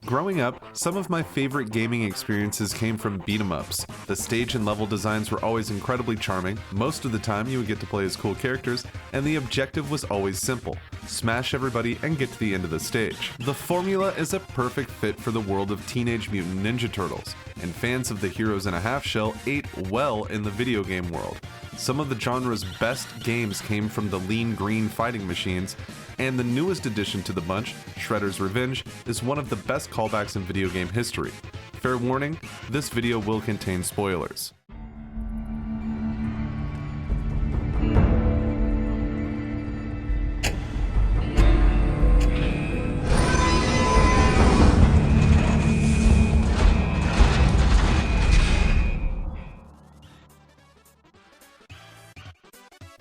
Growing up, some of my favorite gaming experiences came from beat-em-ups. The stage and level designs were always incredibly charming, most of the time you would get to play as cool characters, and the objective was always simple: smash everybody and get to the end of the stage. The formula is a perfect fit for the world of Teenage Mutant Ninja Turtles, and fans of the Heroes in a Half Shell ate well in the video game world. Some of the genre's best games came from the lean green fighting machines, and the newest addition to the bunch, Shredder's Revenge, is one of the best callbacks in video game history. Fair warning, this video will contain spoilers.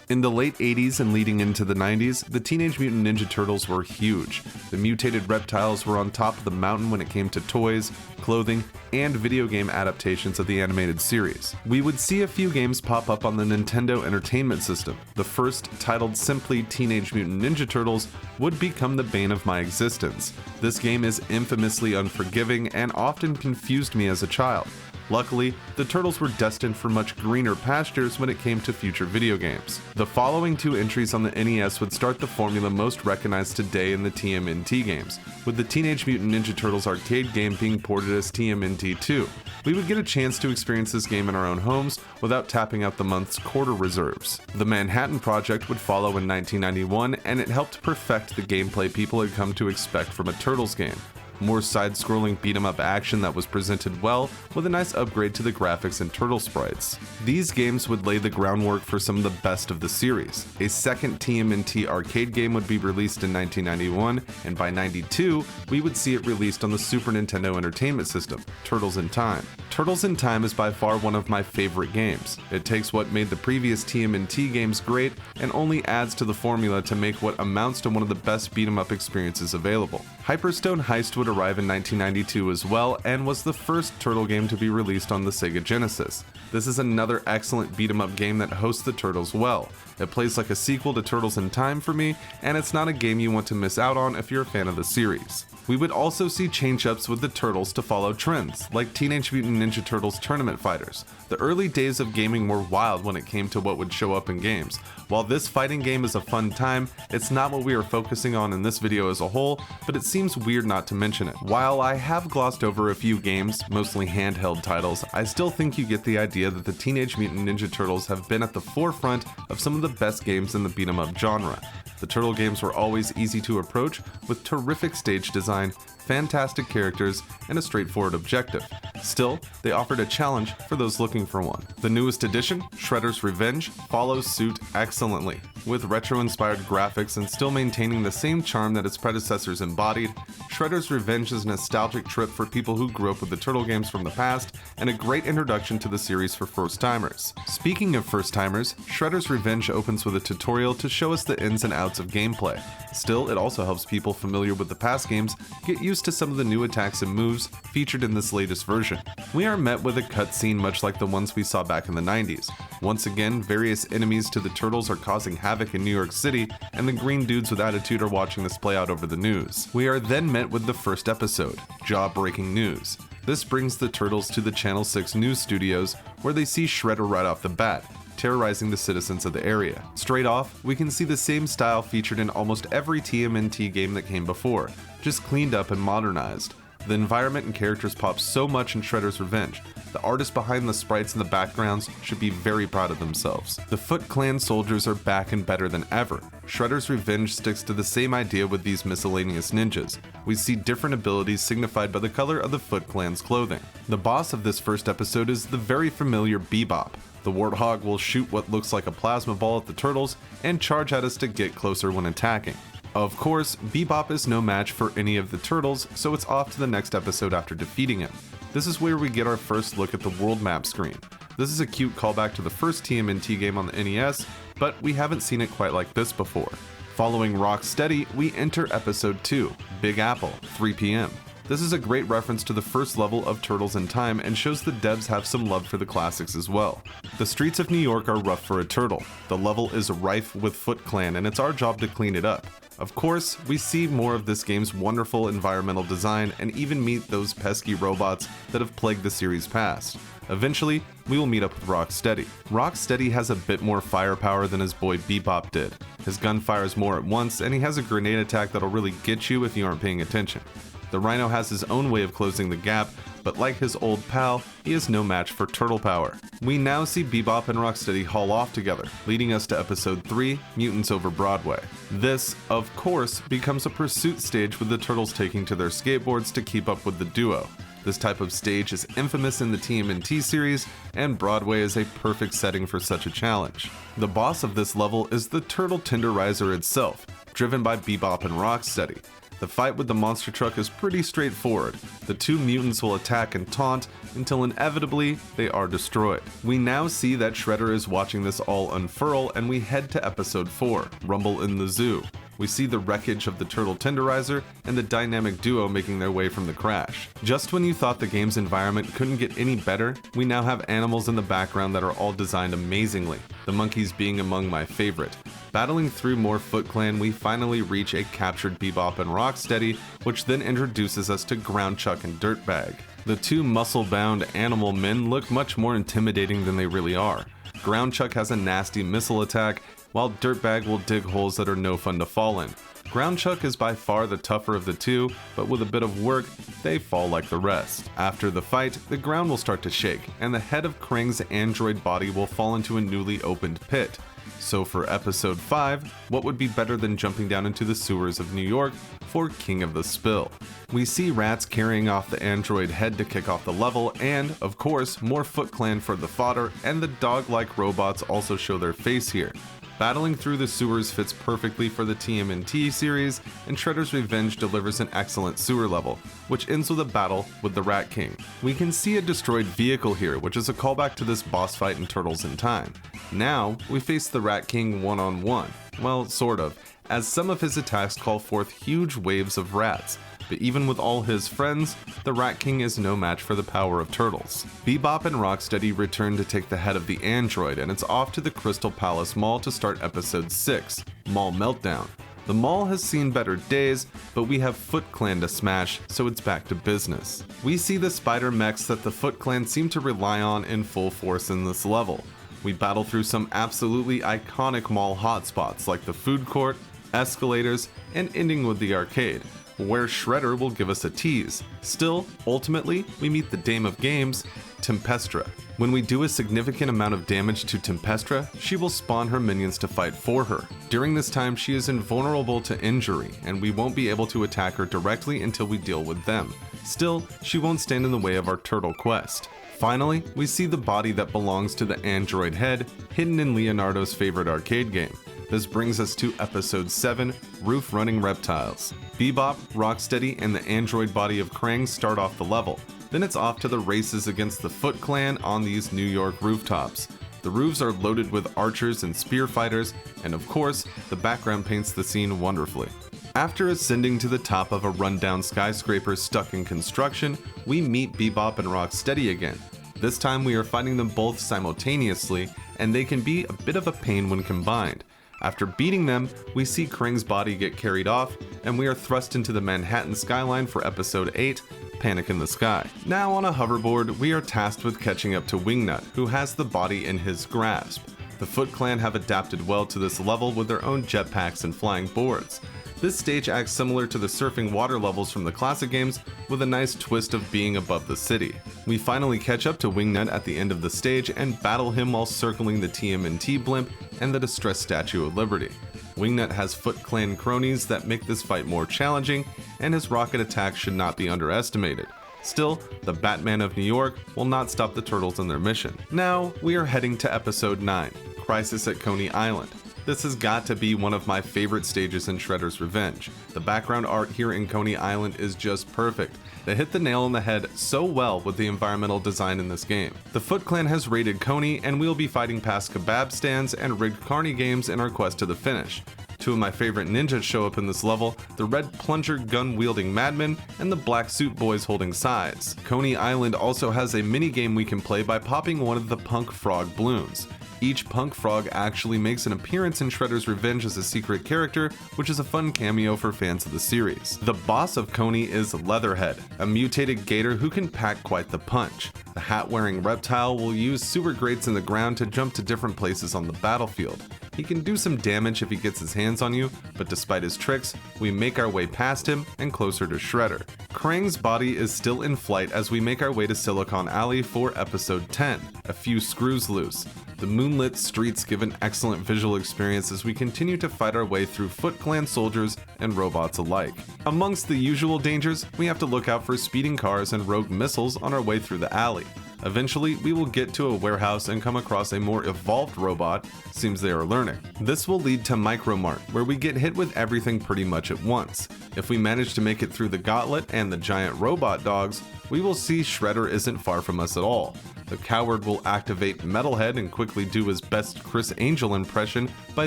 In the late 80s and leading into the 90s, the Teenage Mutant Ninja Turtles were huge. The mutated reptiles were on top of the mountain when it came to toys, clothing, and video game adaptations of the animated series. We would see a few games pop up on the Nintendo Entertainment System. The first, titled simply Teenage Mutant Ninja Turtles, would become the bane of my existence. This game is infamously unforgiving and often confused me as a child. Luckily, the Turtles were destined for much greener pastures when it came to future video games. The following two entries on the NES would start the formula most recognized today in the TMNT games, with the Teenage Mutant Ninja Turtles arcade game being ported as TMNT 2. We would get a chance to experience this game in our own homes without tapping out the month's quarter reserves. The Manhattan Project would follow in 1991, and it helped perfect the gameplay people had come to expect from a Turtles game. More side-scrolling beat-em-up action that was presented well, with a nice upgrade to the graphics and turtle sprites. These games would lay the groundwork for some of the best of the series. A second TMNT arcade game would be released in 1991, and by 92, we would see it released on the Super Nintendo Entertainment System, Turtles in Time. Turtles in Time is by far one of my favorite games. It takes what made the previous TMNT games great and only adds to the formula to make what amounts to one of the best beat-em-up experiences available. Hyperstone Heist would arrive in 1992 as well, and was the first Turtle game to be released on the Sega Genesis. This is another excellent beat-em-up game that hosts the Turtles well. It plays like a sequel to Turtles in Time for me, and it's not a game you want to miss out on if you're a fan of the series. We would also see change-ups with the Turtles to follow trends, like Teenage Mutant Ninja Turtles Tournament Fighters. The early days of gaming were wild when it came to what would show up in games. While this fighting game is a fun time, it's not what we are focusing on in this video as a whole, but it seems weird not to mention it. While I have glossed over a few games, mostly handheld titles, I still think you get the idea that the Teenage Mutant Ninja Turtles have been at the forefront of some of the best games in the beat-em-up genre. The Turtle games were always easy to approach, with terrific stage design, fantastic characters, and a straightforward objective. Still, they offered a challenge for those looking for one. The newest edition, Shredder's Revenge, follows suit excellently. With retro-inspired graphics and still maintaining the same charm that its predecessors embodied, Shredder's Revenge is a nostalgic trip for people who grew up with the Turtle games from the past, and a great introduction to the series for first-timers. Speaking of first-timers, Shredder's Revenge opens with a tutorial to show us the ins and outs of gameplay. Still, it also helps people familiar with the past games get used to some of the new attacks and moves featured in this latest version. We are met with a cutscene much like the ones we saw back in the 90s. Once again, various enemies to the Turtles are causing havoc in New York City, and the green dudes with attitude are watching this play out over the news. We are then met with the first episode, Jawbreaking News. This brings the Turtles to the Channel 6 news studios, where they see Shredder right off the bat, terrorizing the citizens of the area. Straight off, we can see the same style featured in almost every TMNT game that came before, just cleaned up and modernized. The environment and characters pop so much in Shredder's Revenge. The artists behind the sprites and the backgrounds should be very proud of themselves. The Foot Clan soldiers are back and better than ever. Shredder's Revenge sticks to the same idea with these miscellaneous ninjas. We see different abilities signified by the color of the Foot Clan's clothing. The boss of this first episode is the very familiar Bebop. The Warthog will shoot what looks like a plasma ball at the Turtles and charge at us to get closer when attacking. Of course, Bebop is no match for any of the Turtles, so it's off to the next episode after defeating him. This is where we get our first look at the world map screen. This is a cute callback to the first TMNT game on the NES, but we haven't seen it quite like this before. Following Rocksteady, we enter episode 2, Big Apple, 3 p.m. This is a great reference to the first level of Turtles in Time and shows the devs have some love for the classics as well. The streets of New York are rough for a turtle. The level is rife with Foot Clan and it's our job to clean it up. Of course, we see more of this game's wonderful environmental design and even meet those pesky robots that have plagued the series past. Eventually, we will meet up with Rocksteady. Rocksteady has a bit more firepower than his boy Bebop did. His gun fires more at once, and he has a grenade attack that'll really get you if you aren't paying attention. The Rhino has his own way of closing the gap, but like his old pal, he is no match for Turtle Power. We now see Bebop and Rocksteady haul off together, leading us to episode 3, Mutants Over Broadway. This, of course, becomes a pursuit stage with the Turtles taking to their skateboards to keep up with the duo. This type of stage is infamous in the TMNT series, and Broadway is a perfect setting for such a challenge. The boss of this level is the Turtle Tenderizer itself, driven by Bebop and Rocksteady. The fight with the monster truck is pretty straightforward. The two mutants will attack and taunt until inevitably they are destroyed. We now see that Shredder is watching this all unfurl, and we head to episode 4, Rumble in the Zoo. We see the wreckage of the Turtle Tenderizer and the dynamic duo making their way from the crash. Just when you thought the game's environment couldn't get any better, we now have animals in the background that are all designed amazingly, the monkeys being among my favorite. Battling through more Foot Clan, we finally reach a captured Bebop and Rocksteady, which then introduces us to Ground Chuck and Dirtbag. The two muscle-bound animal men look much more intimidating than they really are. Ground Chuck has a nasty missile attack, while Dirtbag will dig holes that are no fun to fall in. Ground Chuck is by far the tougher of the two, but with a bit of work, they fall like the rest. After the fight, the ground will start to shake, and the head of Krang's android body will fall into a newly opened pit. So for episode 5, what would be better than jumping down into the sewers of New York for King of the Spill? We see rats carrying off the android head to kick off the level, and, of course, more Foot Clan for the fodder, and the dog-like robots also show their face here. Battling through the sewers fits perfectly for the TMNT series, and Shredder's Revenge delivers an excellent sewer level, which ends with a battle with the Rat King. We can see a destroyed vehicle here, which is a callback to this boss fight in Turtles in Time. Now, we face the Rat King one-on-one. Well, sort of, as some of his attacks call forth huge waves of rats. But even with all his friends, the Rat King is no match for the power of Turtles. Bebop and Rocksteady return to take the head of the android, and it's off to the Crystal Palace Mall to start episode 6, Mall Meltdown. The mall has seen better days, but we have Foot Clan to smash, so it's back to business. We see the spider mechs that the Foot Clan seem to rely on in full force in this level. We battle through some absolutely iconic mall hotspots like the food court, escalators, and ending with the arcade, where Shredder will give us a tease. Still, ultimately, we meet the Dame of Games, Tempestra. When we do a significant amount of damage to Tempestra, she will spawn her minions to fight for her. During this time, she is invulnerable to injury, and we won't be able to attack her directly until we deal with them. Still, she won't stand in the way of our turtle quest. Finally, we see the body that belongs to the android head, hidden in Leonardo's favorite arcade game. This brings us to episode 7, Roof Running Reptiles. Bebop, Rocksteady, and the android body of Krang start off the level. Then it's off to the races against the Foot Clan on these New York rooftops. The roofs are loaded with archers and spear fighters, and of course, the background paints the scene wonderfully. After ascending to the top of a rundown skyscraper stuck in construction, we meet Bebop and Rocksteady again. This time we are fighting them both simultaneously, and they can be a bit of a pain when combined. After beating them, we see Krang's body get carried off, and we are thrust into the Manhattan skyline for episode 8, Panic in the Sky. Now on a hoverboard, we are tasked with catching up to Wingnut, who has the body in his grasp. The Foot Clan have adapted well to this level with their own jetpacks and flying boards. This stage acts similar to the surfing water levels from the classic games, with a nice twist of being above the city. We finally catch up to Wingnut at the end of the stage and battle him while circling the TMNT blimp and the distressed Statue of Liberty. Wingnut has Foot Clan cronies that make this fight more challenging, and his rocket attack should not be underestimated. Still, the Batman of New York will not stop the Turtles in their mission. Now, we are heading to episode 9, Crisis at Coney Island. This has got to be one of my favorite stages in Shredder's Revenge. The background art here in Coney Island is just perfect. They hit the nail on the head so well with the environmental design in this game. The Foot Clan has raided Coney, and we'll be fighting past kebab stands and rigged carny games in our quest to the finish. Two of my favorite ninjas show up in this level, the red plunger gun-wielding madmen and the black suit boys holding sides. Coney Island also has a mini-game we can play by popping one of the punk frog balloons. Each punk frog actually makes an appearance in Shredder's Revenge as a secret character, which is a fun cameo for fans of the series. The boss of Coney is Leatherhead, a mutated gator who can pack quite the punch. The hat-wearing reptile will use sewer grates in the ground to jump to different places on the battlefield. He can do some damage if he gets his hands on you, but despite his tricks, we make our way past him and closer to Shredder. Krang's body is still in flight as we make our way to Silicon Alley for episode 10, A Few Screws Loose. The moonlit streets give an excellent visual experience as we continue to fight our way through Foot Clan soldiers and robots alike. Amongst the usual dangers, we have to look out for speeding cars and rogue missiles on our way through the alley. Eventually, we will get to a warehouse and come across a more evolved robot, seems they are learning. This will lead to Micromart, where we get hit with everything pretty much at once. If we manage to make it through the gauntlet and the giant robot dogs, we will see Shredder isn't far from us at all. The coward will activate Metalhead and quickly do his best Chris Angel impression by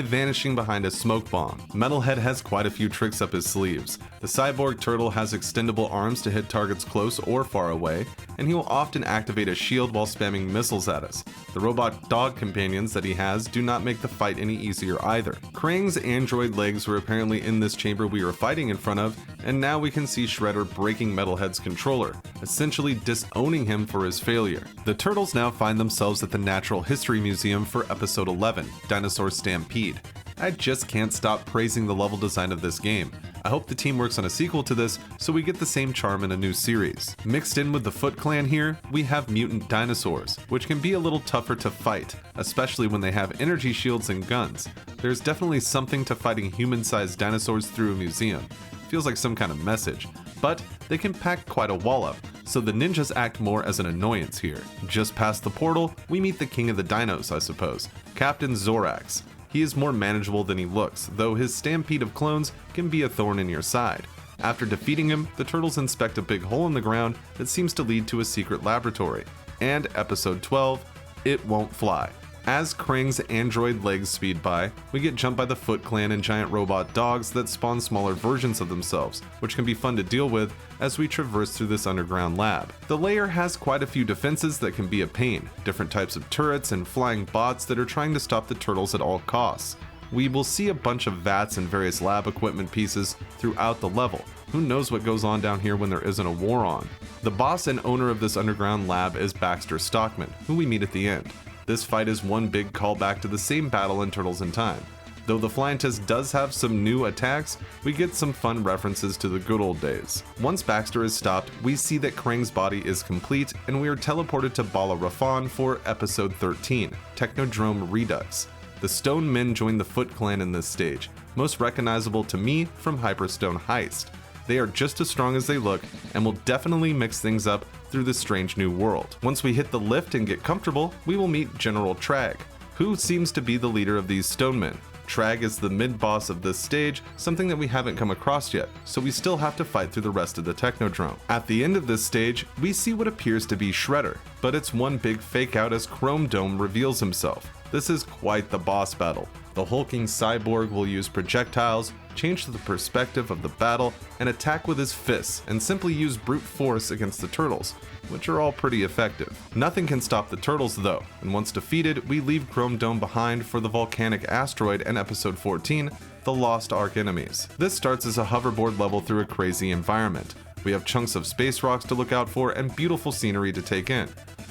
vanishing behind a smoke bomb. Metalhead has quite a few tricks up his sleeves. The cyborg turtle has extendable arms to hit targets close or far away, and he will often activate a shield while spamming missiles at us. The robot dog companions that he has do not make the fight any easier either. Krang's android legs were apparently in this chamber we were fighting in front of, and now we can see Shredder breaking Metalhead's controller, essentially disowning him for his failure. The turtles now find themselves at the Natural History Museum for episode 11, Dinosaur Stampede. I just can't stop praising the level design of this game. I hope the team works on a sequel to this so we get the same charm in a new series. Mixed in with the Foot Clan here, we have mutant dinosaurs, which can be a little tougher to fight, especially when they have energy shields and guns. There's definitely something to fighting human-sized dinosaurs through a museum. Feels like some kind of message, but they can pack quite a wallop, so the ninjas act more as an annoyance here. Just past the portal, we meet the king of the dinos, I suppose, Captain Zorax. He is more manageable than he looks, though his stampede of clones can be a thorn in your side. After defeating him, the turtles inspect a big hole in the ground that seems to lead to a secret laboratory. And episode 12, It Won't Fly. As Krang's android legs speed by, we get jumped by the Foot Clan and giant robot dogs that spawn smaller versions of themselves, which can be fun to deal with as we traverse through this underground lab. The layer has quite a few defenses that can be a pain, different types of turrets and flying bots that are trying to stop the turtles at all costs. We will see a bunch of vats and various lab equipment pieces throughout the level. Who knows what goes on down here when there isn't a war on? The boss and owner of this underground lab is Baxter Stockman, who we meet at the end. This fight is one big callback to the same battle in Turtles in Time. Though the Flyantist does have some new attacks, we get some fun references to the good old days. Once Baxter is stopped, we see that Krang's body is complete, and we are teleported to Bala Rafan for episode 13, Technodrome Redux. The Stone Men join the Foot Clan in this stage, most recognizable to me from Hyperstone Heist. They are just as strong as they look, and will definitely mix things up through this strange new world. Once we hit the lift and get comfortable, we will meet General Trag, who seems to be the leader of these Stone Men. Trag is the mid-boss of this stage, something that we haven't come across yet, so we still have to fight through the rest of the Technodrome. At the end of this stage, we see what appears to be Shredder, but it's one big fake out as Chrome Dome reveals himself. This is quite the boss battle. The hulking cyborg will use projectiles, change the perspective of the battle, and attack with his fists, and simply use brute force against the turtles, which are all pretty effective. Nothing can stop the turtles though, and once defeated, we leave Chrome Dome behind for the volcanic asteroid and episode 14, the Lost Ark enemies. This starts as a hoverboard level through a crazy environment. We have chunks of space rocks to look out for and beautiful scenery to take in.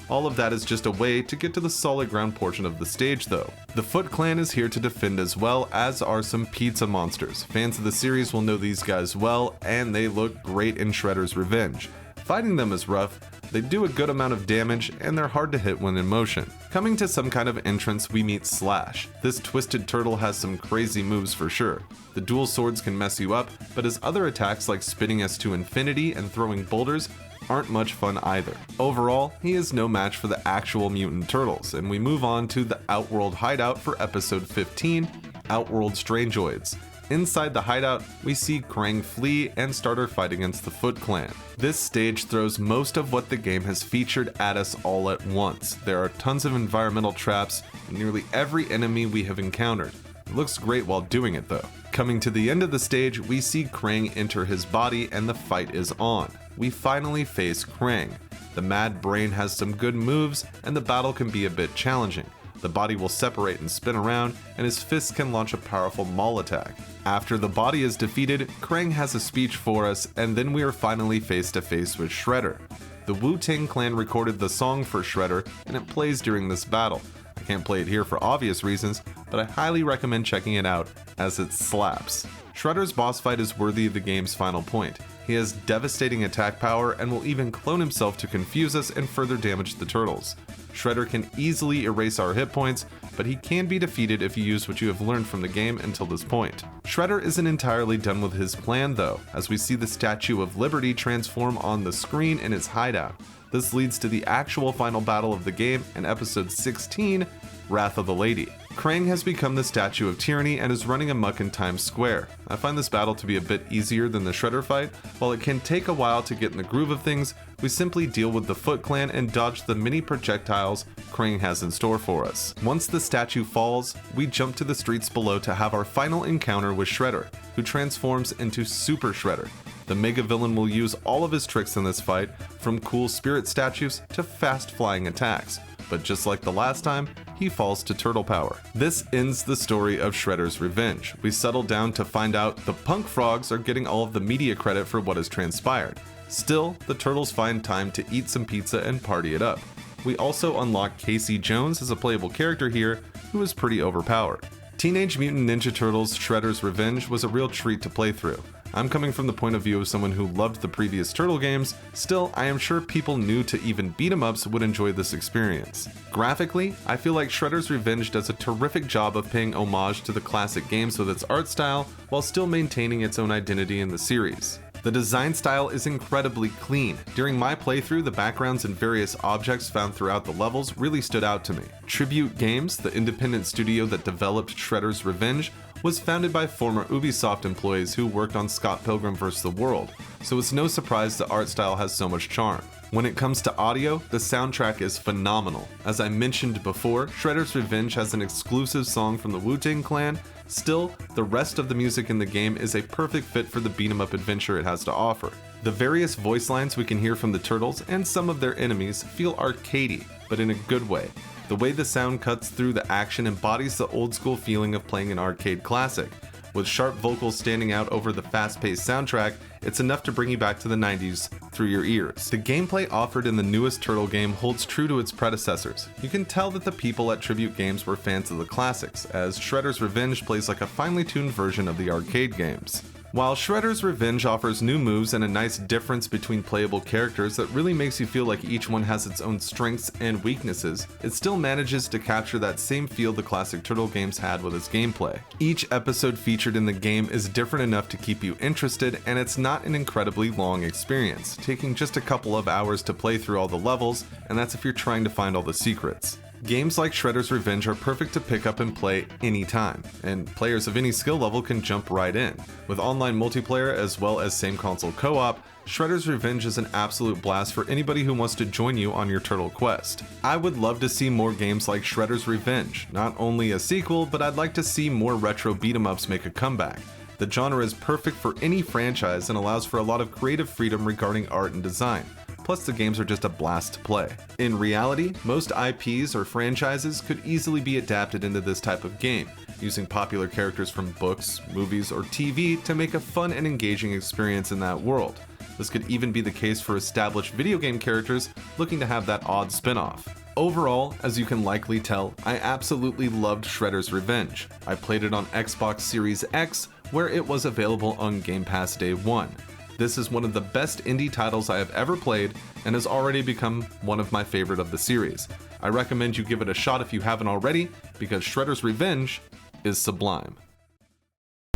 All of that is just a way to get to the solid ground portion of the stage though. The Foot Clan is here to defend as well, as are some pizza monsters. Fans of the series will know these guys well, and they look great in Shredder's Revenge. Fighting them is rough, they do a good amount of damage, and they're hard to hit when in motion. Coming to some kind of entrance, we meet Slash. This twisted turtle has some crazy moves for sure. The dual swords can mess you up, but his other attacks like spinning us to infinity and throwing boulders aren't much fun either. Overall, he is no match for the actual mutant turtles, and we move on to the Outworld Hideout for episode 15, Outworld Strangeoids. Inside the hideout, we see Krang flee and start our fight against the Foot Clan. This stage throws most of what the game has featured at us all at once. There are tons of environmental traps and nearly every enemy we have encountered. It looks great while doing it though. Coming to the end of the stage, we see Krang enter his body and the fight is on. We finally face Krang. The Mad Brain has some good moves and the battle can be a bit challenging. The body will separate and spin around, and his fists can launch a powerful maul attack. After the body is defeated, Krang has a speech for us, and then we are finally face to face with Shredder. The Wu-Tang Clan recorded the song for Shredder, and it plays during this battle. I can't play it here for obvious reasons, but I highly recommend checking it out, as it slaps. Shredder's boss fight is worthy of the game's final point. He has devastating attack power and will even clone himself to confuse us and further damage the turtles. Shredder can easily erase our hit points, but he can be defeated if you use what you have learned from the game until this point. Shredder isn't entirely done with his plan though, as we see the Statue of Liberty transform on the screen in his hideout. This leads to the actual final battle of the game in episode 16, Wrath of the Lady. Krang has become the Statue of Tyranny and is running amok in Times Square. I find this battle to be a bit easier than the Shredder fight. While it can take a while to get in the groove of things, we simply deal with the Foot Clan and dodge the many projectiles Krang has in store for us. Once the statue falls, we jump to the streets below to have our final encounter with Shredder, who transforms into Super Shredder. The mega villain will use all of his tricks in this fight, from cool spirit statues to fast flying attacks. But just like the last time, he falls to turtle power. This ends the story of Shredder's revenge. We settle down to find out the punk frogs are getting all of the media credit for what has transpired. Still, the turtles find time to eat some pizza and party it up. We also unlock Casey Jones as a playable character here, who is pretty overpowered. Teenage Mutant Ninja Turtles Shredder's Revenge was a real treat to play through. I'm coming from the point of view of someone who loved the previous Turtle games, still I am sure people new to even beat 'em ups would enjoy this experience. Graphically, I feel like Shredder's Revenge does a terrific job of paying homage to the classic games with its art style, while still maintaining its own identity in the series. The design style is incredibly clean. During my playthrough, the backgrounds and various objects found throughout the levels really stood out to me. Tribute Games, the independent studio that developed Shredder's Revenge, was founded by former Ubisoft employees who worked on Scott Pilgrim vs. the World, so it's no surprise the art style has so much charm. When it comes to audio, the soundtrack is phenomenal. As I mentioned before, Shredder's Revenge has an exclusive song from the Wu-Tang Clan. Still, the rest of the music in the game is a perfect fit for the beat-em-up adventure it has to offer. The various voice lines we can hear from the turtles and some of their enemies feel arcadey, but in a good way. The way the sound cuts through the action embodies the old-school feeling of playing an arcade classic. With sharp vocals standing out over the fast-paced soundtrack, it's enough to bring you back to the 90s through your ears. The gameplay offered in the newest Turtle game holds true to its predecessors. You can tell that the people at Tribute Games were fans of the classics, as Shredder's Revenge plays like a finely tuned version of the arcade games. While Shredder's Revenge offers new moves and a nice difference between playable characters that really makes you feel like each one has its own strengths and weaknesses, it still manages to capture that same feel the classic Turtle games had with its gameplay. Each episode featured in the game is different enough to keep you interested, and it's not an incredibly long experience, taking just a couple of hours to play through all the levels, and that's if you're trying to find all the secrets. Games like Shredder's Revenge are perfect to pick up and play anytime, and players of any skill level can jump right in. With online multiplayer as well as same console co-op, Shredder's Revenge is an absolute blast for anybody who wants to join you on your turtle quest. I would love to see more games like Shredder's Revenge, not only a sequel, but I'd like to see more retro beat-em-ups make a comeback. The genre is perfect for any franchise and allows for a lot of creative freedom regarding art and design. Plus the games are just a blast to play. In reality, most IPs or franchises could easily be adapted into this type of game, using popular characters from books, movies, or TV to make a fun and engaging experience in that world. This could even be the case for established video game characters looking to have that odd spin-off. Overall, as you can likely tell, I absolutely loved Shredder's Revenge. I played it on Xbox Series X, where it was available on Game Pass Day 1. This is one of the best indie titles I have ever played and has already become one of my favorite of the series. I recommend you give it a shot if you haven't already, because Shredder's Revenge is sublime.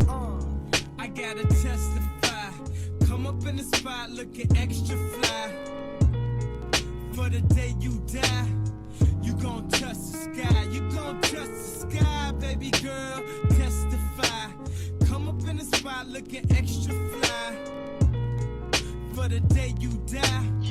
I gotta testify. Come up in the spot looking extra fly. For the day you die, you gon' touch the sky. You gon' touch the sky, baby girl. Testify. Come up in the spot looking extra fly. For the day you die.